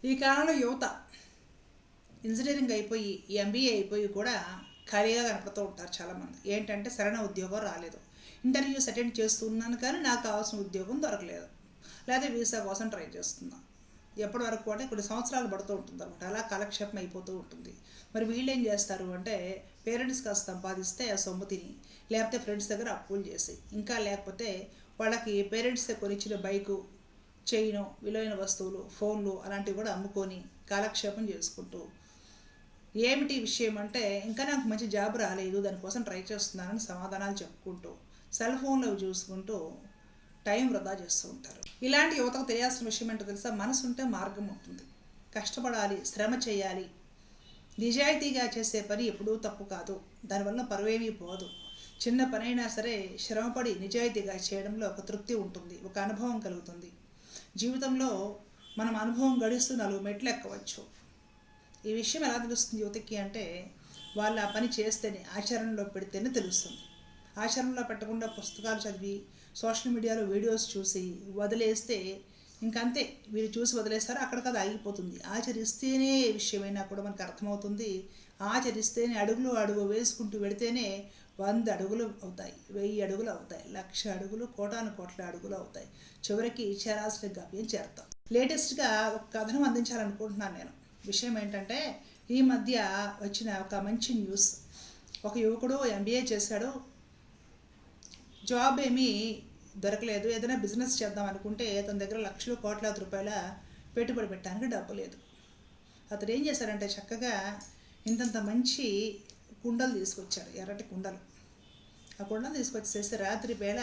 ఈ కాలంలో యువత ఇంజనీరింగ్ అయిపోయి ఎంబీఏ అయిపోయి కూడా ఖాళీగా కనపడుతూ ఉంటారు చాలామంది. ఏంటంటే సరైన ఉద్యోగం రాలేదు, ఇంటర్వ్యూస్ అటెండ్ చేస్తున్నాను కానీ నాకు కావాల్సిన ఉద్యోగం దొరకలేదు, లేదా వీసా కోసం ట్రై చేస్తున్నా. ఎప్పటి వరకు అంటే కొన్ని సంవత్సరాలు పడుతూ ఉంటుంది అనమాట. అలా కాలక్షేపం అయిపోతూ ఉంటుంది. మరి వీళ్ళు ఏం చేస్తారు అంటే పేరెంట్స్ కాస్త సంపాదిస్తే ఆ సొమ్ము తిని, లేకపోతే ఫ్రెండ్స్ దగ్గర అప్పులు చేసి, ఇంకా లేకపోతే వాళ్ళకి పేరెంట్స్ కొనిచ్చిన బైకు, చైను, విలువైన వస్తువులు, ఫోన్లు అలాంటివి కూడా అమ్ముకొని కాలక్షేపం చేసుకుంటూ, ఏమిటి విషయం అంటే ఇంకా నాకు మంచి జాబ్ రాలేదు దానికోసం ట్రై చేస్తున్నానని సమాధానాలు చెప్పుకుంటూ సెల్ ఫోన్లో చూసుకుంటూ టైం వృధా చేస్తూ ఉంటారు. ఇలాంటి యువతకు తెలియాల్సిన విషయం ఏంటో తెలుసా? మనసు ఉంటే మార్గం ఉంటుంది. కష్టపడాలి, శ్రమ చేయాలి. నిజాయితీగా చేసే పని ఎప్పుడూ తప్పు కాదు, దానివల్ల పరువేమీ పోదు. చిన్న పనైనా సరే శ్రమపడి నిజాయితీగా చేయడంలో ఒక తృప్తి ఉంటుంది, ఒక అనుభవం కలుగుతుంది. జీవితంలో మనం అనుభవం గడిస్తూ 4 మెట్లు ఎక్కవచ్చు. ఈ విషయం ఎలా తెలుస్తుంది యువతకి అంటే వాళ్ళు ఆ పని చేస్తేనే, ఆచరణలో పెడితేనే తెలుస్తుంది. ఆచరణలో పెట్టకుండా పుస్తకాలు చదివి సోషల్ మీడియాలో వీడియోస్ చూసి వదిలేస్తే ఇంకంతే, వీళ్ళు చూసి వదిలేస్తారు, అక్కడికది ఆగిపోతుంది. ఆచరిస్తేనే ఏ విషయమైనా కూడా మనకు అర్థమవుతుంది. ఆచరిస్తేనే అడుగు వేసుకుంటూ వెడితేనే 100 అడుగులు అవుతాయి, 1000 అడుగులు అవుతాయి, 1,00,000 అడుగులు, కోటాను కోట్ల అడుగులు అవుతాయి. చివరికి చేరాల్సిన గమ్యం చేరుతాం. లేటెస్ట్గా ఒక కథనం అందించాలనుకుంటున్నాను నేను. విషయం ఏంటంటే ఈ మధ్య వచ్చిన ఒక మంచి న్యూస్. ఒక యువకుడు ఎంబీఏ చేశాడు, జాబ్ ఏమీ దొరకలేదు. ఏదైనా బిజినెస్ చేద్దాం అనుకుంటే తన దగ్గర లక్షలు కోట్లాది రూపాయల పెట్టుబడి పెట్టడానికి డబ్బు లేదు. అతను ఏం చేశాడంటే చక్కగా ఇంతంత మంచి కుండలు తీసుకొచ్చాడు, ఎర్రటి కుండలు. ఆ కుండలు తీసుకొచ్చేసి రాత్రి వేళ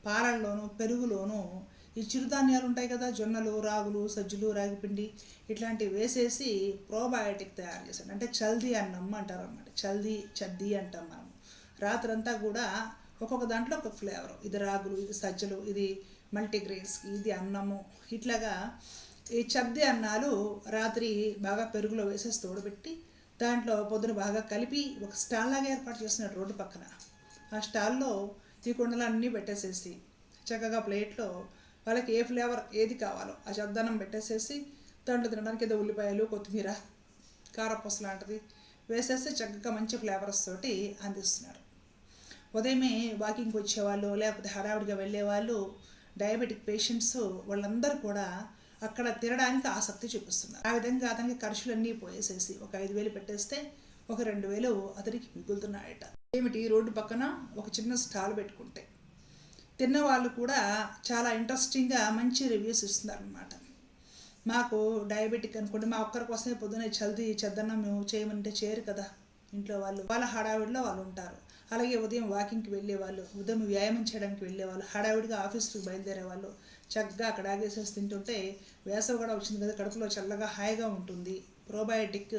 పాలల్లోనూ పెరుగులోనూ ఈ చిరుధాన్యాలు ఉంటాయి కదా, జొన్నలు, రాగులు, సజ్జలు, రాగిపిండి ఇట్లాంటివి వేసేసి ప్రోబయాటిక్ తయారు చేశాడు. అంటే చల్దీ అన్నం అంటారు అన్నమాట. చద్ది అంటాం మనం. రాత్రంతా కూడా ఒక్కొక్క దాంట్లో ఒక్కొక్క ఫ్లేవర్, ఇది రాగులు, ఇది సజ్జలు, ఇది మల్టీగ్రెయిన్స్కి, ఇది అన్నము, ఇట్లాగా ఈ చద్ది అన్నాలు రాత్రి బాగా పెరుగులో వేసేసి తోడబెట్టి దాంట్లో పొద్దున బాగా కలిపి ఒక స్టాల్ లాగా ఏర్పాటు చేస్తున్నాడు రోడ్డు పక్కన. ఆ స్టాల్లో ఈ కుండలన్నీ పెట్టేసేసి చక్కగా ప్లేట్లో వాళ్ళకి ఏ ఫ్లేవర్ ఏది కావాలో ఆ చద్దన్నం పెట్టేసేసి దాంట్లో తినడానికి ఏదో ఉల్లిపాయలు, కొత్తిమీర, కారపూస లాంటిది వేసేసి చక్కగా మంచి ఫ్లేవర్స్ తోటి అందిస్తున్నాడు. ఉదయమే వాకింగ్కి వచ్చేవాళ్ళు, లేకపోతే హడావిడిగా వెళ్ళేవాళ్ళు, డయాబెటిక్ పేషెంట్స్, వాళ్ళందరూ కూడా అక్కడ తినడానికి ఆసక్తి చూపిస్తున్నారు. ఆ విధంగా అతనికి ఖర్చులన్నీ పోయేసేసి ఒక 5,000 పెట్టేస్తే ఒక 2,000 అతనికి మిగులుతున్నాయట. ఏమిటి, రోడ్డు పక్కన ఒక చిన్న స్టాల్ పెట్టుకుంటే తిన్న వాళ్ళు కూడా చాలా ఇంట్రెస్టింగ్గా మంచి రివ్యూస్ ఇస్తున్నారు అనమాట. మాకు డయాబెటిక్ అనుకోండి, మా ఒక్కరి కోసమే పొద్దున్నే చద్దన్నం మేము చేయమంటే చేయరు కదా ఇంట్లో వాళ్ళు, వాళ్ళ హడావిడిలో వాళ్ళు ఉంటారు. అలాగే ఉదయం వాకింగ్కి వెళ్ళేవాళ్ళు, ఉదయం వ్యాయామం చేయడానికి వెళ్ళేవాళ్ళు, హడావిడిగా ఆఫీస్కి బయలుదేరే వాళ్ళు చక్కగా అక్కడ ఆగేసేసి తింటుంటే వేసవి కూడా వచ్చింది కదా, కడుపులో చల్లగా హాయిగా ఉంటుంది. ప్రోబయాటిక్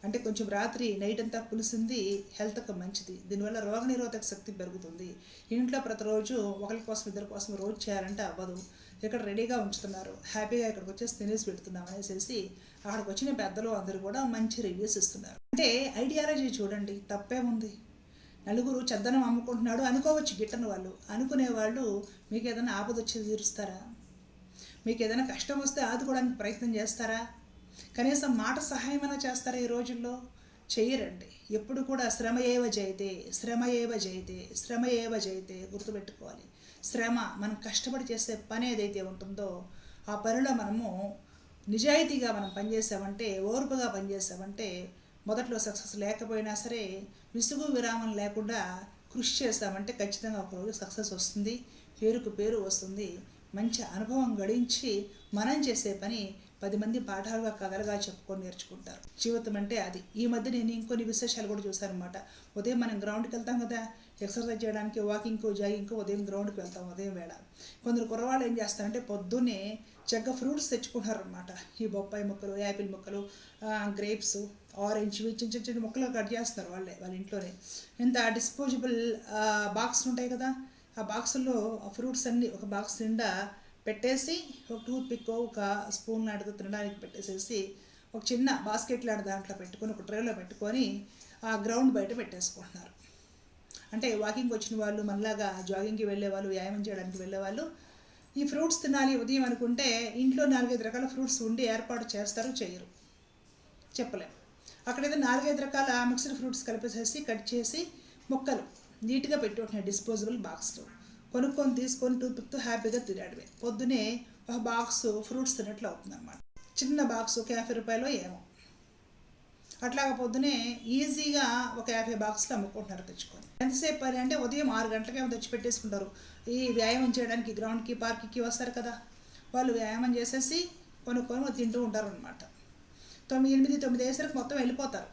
అంటే కొంచెం రాత్రి నైట్ అంతా పులిసింది హెల్త్కి మంచిది. దీనివల్ల రోగనిరోధక శక్తి పెరుగుతుంది. ఇంట్లో ప్రతిరోజు ఒకరి కోసం ఇద్దరి కోసం రోజు చేయాలంటే అవ్వదు. ఇక్కడ రెడీగా ఉంచుతున్నారు, హ్యాపీగా ఇక్కడికి వచ్చేసి తినేసి పెడుతున్నాం అనేసి అక్కడికి వచ్చిన పెద్దలు అందరూ కూడా మంచి రివ్యూస్ ఇస్తున్నారు. అంటే ఐడియాలజీ చూడండి, తప్పే ఉంది. నలుగురు చద్దనం అమ్ముకుంటున్నాడు అనుకోవచ్చు గిట్టని వాళ్ళు. అనుకునే వాళ్ళు మీకు ఏదైనా ఆపద వచ్చేది తీరుస్తారా? మీకు ఏదైనా కష్టం వస్తే ఆదుకోవడానికి ప్రయత్నం చేస్తారా? కనీసం మాట సహాయమైనా చేస్తారా? ఈ రోజుల్లో చెయ్యరండి. ఎప్పుడు కూడా శ్రమ ఏవ జయతే, శ్రమ ఏవ జయతే, శ్రమ ఏవ జయతే గుర్తుపెట్టుకోవాలి. శ్రమ, మనం కష్టపడి చేసే పని ఏదైతే ఉంటుందో ఆ పనిలో మనము నిజాయితీగా మనం పనిచేసామంటే, ఓర్పుగా పనిచేసామంటే మొదట్లో సక్సెస్ లేకపోయినా సరే విసుగు విరామం లేకుండా కృషి చేస్తామంటే ఖచ్చితంగా ఒకరోజు సక్సెస్ వస్తుంది, పేరుకు పేరు వస్తుంది. మంచి అనుభవం గడించి మనం చేసే పని 10 మంది పాఠాలుగా, కథలుగా చెప్పుకొని నేర్చుకుంటారు. జీవితం అంటే అది. ఈ మధ్య నేను ఇంకొన్ని విశేషాలు కూడా చూశాను అనమాట. ఉదయం మనం గ్రౌండ్కి వెళ్తాం కదా, ఎక్సర్సైజ్ చేయడానికి, వాకింగ్కు, జాగింగ్కు ఉదయం గ్రౌండ్కి వెళ్తాం ఉదయం వేళ. కొందరు కుర్రవాళ్ళు ఏం చేస్తారంటే పొద్దున్నే చక్కగా ఫ్రూట్స్ తెచ్చుకుంటారనమాట. ఈ బొప్పాయి ముక్కలు, యాపిల్ ముక్కలు, గ్రేప్స్, ఆరెంజ్, చిన్న చిన్న ముక్కలు కట్ చేస్తున్నారు వాళ్ళ ఇంట్లోనే. ఇంత డిస్పోజబుల్ బాక్స్ ఉంటాయి కదా, ఆ బాక్సుల్లో ఆ ఫ్రూట్స్ అన్నీ ఒక బాక్స్ నిండా పెట్టేసి ఒక టూత్ పిక్, ఒక స్పూన్ లాంటిది తినడానికి పెట్టేసేసి ఒక చిన్న బాస్కెట్ లాంటి దాంట్లో పెట్టుకొని ఒక ట్రేలో పెట్టుకొని ఆ గ్రౌండ్ బయట పెట్టేసుకుంటున్నారు. అంటే వాకింగ్కి వచ్చిన వాళ్ళు, మనలాగా జాగింగ్కి వెళ్ళే వాళ్ళు, వ్యాయామం చేయడానికి వెళ్ళే వాళ్ళు ఈ ఫ్రూట్స్ తినాలి ఉదయం అనుకుంటే ఇంట్లో 4-5 రకాల ఫ్రూట్స్ ఉండి ఏర్పాటు చేస్తారు, చేయరు, చెప్పలేం. అక్కడైతే 4-5 రకాల మిక్స్డ్ ఫ్రూట్స్ కలిపేసేసి కట్ చేసి ముక్కలు నీట్గా పెట్టుకుంటున్నాయి డిస్పోజబుల్ బాక్స్లో. కొనుక్కొని తీసుకొని టూత్పిక్తో హ్యాపీగా తినేయడమే. పొద్దునే ఒక బాక్స్ ఫ్రూట్స్ తిన్నట్లు అవుతుంది అన్నమాట. చిన్న బాక్స్ ఒక 50 రూపాయలు ఏమో. అట్లాగా పొద్దునే ఈజీగా ఒక 50 బాక్స్లు అమ్ముకుంటున్నారు తెచ్చుకొని. ఎంతసేపు పని అంటే ఉదయం 6 గంటలకే తెచ్చి పెట్టేసుకుంటారు. ఈ వ్యాయామం చేయడానికి గ్రౌండ్కి పార్క్కి వస్తారు కదా, వాళ్ళు వ్యాయామం చేసేసి కొనుక్కొని తింటూ ఉంటారు అనమాట. 9 అయ్యేసరికి మొత్తం వెళ్ళిపోతారు.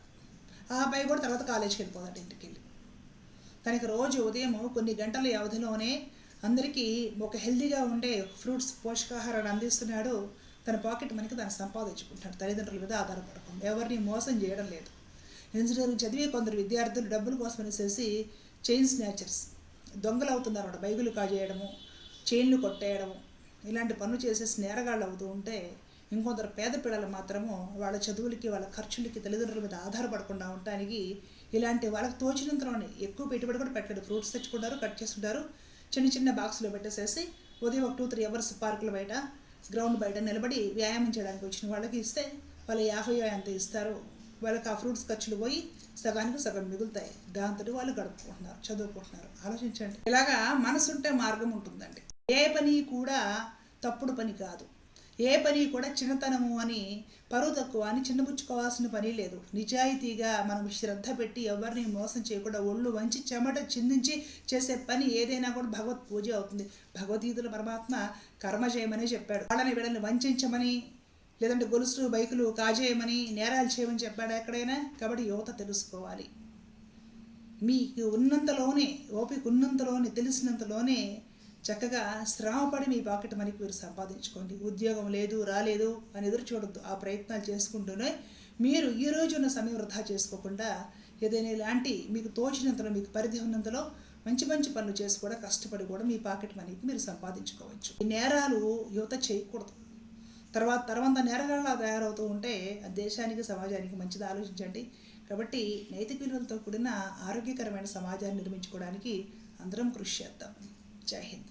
ఆ అబ్బాయి కూడా తర్వాత కాలేజీకి వెళ్ళిపోతాడు ఇంటికి వెళ్ళి. కనుక రోజు ఉదయం కొన్ని గంటల వ్యవధిలోనే అందరికీ ఒక హెల్తీగా ఉండే ఫ్రూట్స్ పోషకాహారాన్ని అందిస్తున్నాడు. తన పాకెట్ మనకి తను సంపాదించుకుంటాడు, తల్లిదండ్రుల మీద ఆధారపడకుండా. ఎవరిని మోసం చేయడం లేదు. ఇంజనీరింగ్ చదివి కొందరు విద్యార్థులు డబ్బుల కోసం అనేసి చైన్ స్నాచర్స్ దొంగలు అవుతున్నారు. బైకులు కాజేయడము, చైన్లు కొట్టేయడము, ఇలాంటి పనులు చేసేసి నేరగాళ్ళు అవుతూ ఉంటే, ఇంకొందరు పేద పిల్లలు మాత్రము వాళ్ళ చదువులకి వాళ్ళ ఖర్చులకి తల్లిదండ్రుల మీద ఆధారపడకుండా ఉండటానికి ఇలాంటి వాళ్ళకి తోచినంతలోనే ఎక్కువ పెట్టుబడి కూడా పెట్టలేదు. ఫ్రూట్స్ తెచ్చుకుంటారు, కట్ చేసుకుంటారు, చిన్న చిన్న బాక్స్లో పెట్టేసేసి ఉదయం ఒక 2-3 అవర్స్ పార్కుల బయట గ్రౌండ్ బయట నిలబడి వ్యాయామం చేయడానికి వచ్చిన వాళ్ళకి ఇస్తే వాళ్ళు 50 ఎంత ఇస్తారు. వాళ్ళకి ఆ ఫ్రూట్స్ ఖర్చులు పోయి సగానికి సగం మిగులుతాయి. దాంతో వాళ్ళు గడుపుకుంటున్నారు, చదువుకుంటున్నారు. ఆలోచించండి. ఇలాగా మనసుంటే మార్గం ఉంటుందండి. ఏ పని కూడా తప్పుడు పని కాదు, ఏ పని కూడా చిన్నతనము అని పరువు తక్కువ అని చిన్నపుచ్చుకోవాల్సిన పని లేదు. నిజాయితీగా మనం శ్రద్ధ పెట్టి ఎవరిని మోసం చేయకుండా ఒళ్ళు వంచి చెమట చిందించి చేసే పని ఏదైనా కూడా భగవత్ పూజ అవుతుంది. భగవద్గీతలో పరమాత్మ కర్మ చేయమని చెప్పాడు. వాళ్ళని వీళ్ళని వంచమని, లేదంటే గొలుసులు బైకులు కాజేయమని, నేరాలు చేయమని చెప్పాడు ఎక్కడైనా. కాబట్టి యువత తెలుసుకోవాలి. మీకు ఉన్నంతలోనే, ఓపిక ఉన్నంతలోనే, తెలిసినంతలోనే చక్కగా శ్రమపడి మీ పాకెట్ మనకి మీరు సంపాదించుకోండి. ఉద్యోగం లేదు, రాలేదు అని ఎదురు చూడొద్దు. ఆ ప్రయత్నాలు చేసుకుంటూనే మీరు ఈ రోజు ఉన్న సమయం వృధా చేసుకోకుండా ఏదైనా ఇలాంటి మీకు తోచినంతలో, మీకు పరిధి ఉన్నంతలో మంచి మంచి పనులు చేసి కూడా కష్టపడి కూడా మీ పాకెట్ మనీకి మీరు సంపాదించుకోవచ్చు. ఈ నేరాలు యువత చేయకూడదు. తర్వాత నేరగాళ్ళ తయారవుతూ ఉంటే దేశానికి సమాజానికి మంచిది. ఆలోచించండి. కాబట్టి నైతిక విలువలతో కూడిన ఆరోగ్యకరమైన సమాజాన్ని నిర్మించుకోవడానికి అందరం కృషి చేద్దాం. జై హింద్.